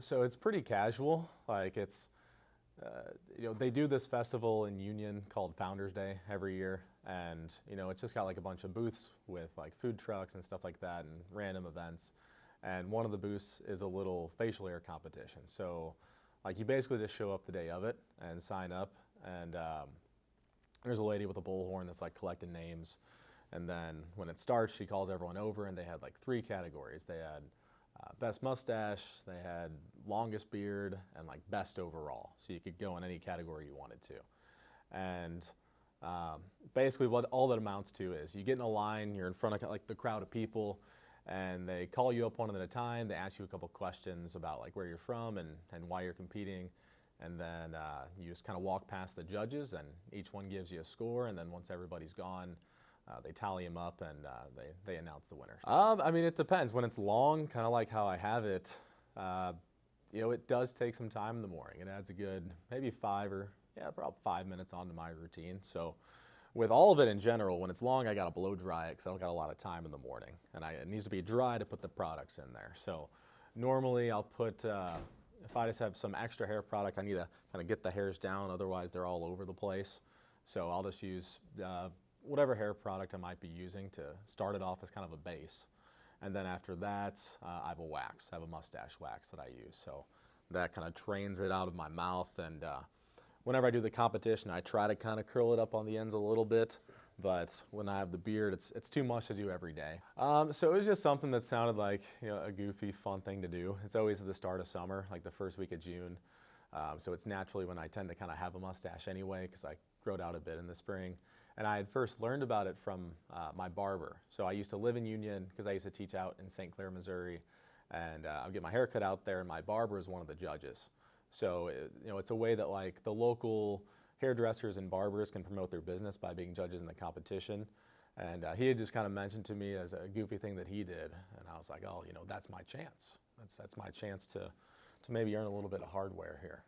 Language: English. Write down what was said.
So it's pretty casual. Like they do this festival in Union called Founders Day every year, and it's just got like a bunch of booths with like food trucks and stuff like that, and random events. And one of the booths is a little facial hair competition. So, like, you basically just show up the day of it and sign up, and there's a lady with a bullhorn that's like collecting names. And then when it starts, she calls everyone over, and they had like 3 categories. They had best mustache, they had longest beard, and like best overall. So you could go in any category you wanted to. And basically what all that amounts to is you get in a line, you're in front of like the crowd of people, and they call you up one at a time. They ask you a couple questions about like where you're from and why you're competing. And then you just kind of walk past the judges, and each one gives you a score. And then once everybody's gone, they tally them up, and they announce the winner. I mean, it depends. When it's long, kind of like how I have it, it does take some time in the morning. It adds a good maybe about 5 minutes onto my routine. So with all of it in general, when it's long, I got to blow dry it because I don't got a lot of time in the morning. And it needs to be dry to put the products in there. So normally I'll put, if I just have some extra hair product, I need to kind of get the hairs down. Otherwise, they're all over the place. So I'll just use whatever hair product I might be using to start it off as kind of a base. And then after that, I have a wax. I have a mustache wax that I use. So that kind of trains it out of my mouth. And whenever I do the competition, I try to kind of curl it up on the ends a little bit. But when I have the beard, it's too much to do every day. So it was just something that sounded like a goofy, fun thing to do. It's always at the start of summer, like the first week of June. So it's naturally when I tend to kind of have a mustache anyway, because I grow it out a bit in the spring. And I had first learned about it from my barber. So I used to live in Union because I used to teach out in St. Clair, Missouri. And I would get my hair cut out there, and my barber is one of the judges. So it's a way that like the local hairdressers and barbers can promote their business by being judges in the competition. And he had just kind of mentioned to me as a goofy thing that he did. And I was like, oh, that's my chance. That's my chance to maybe earn a little bit of hardware here.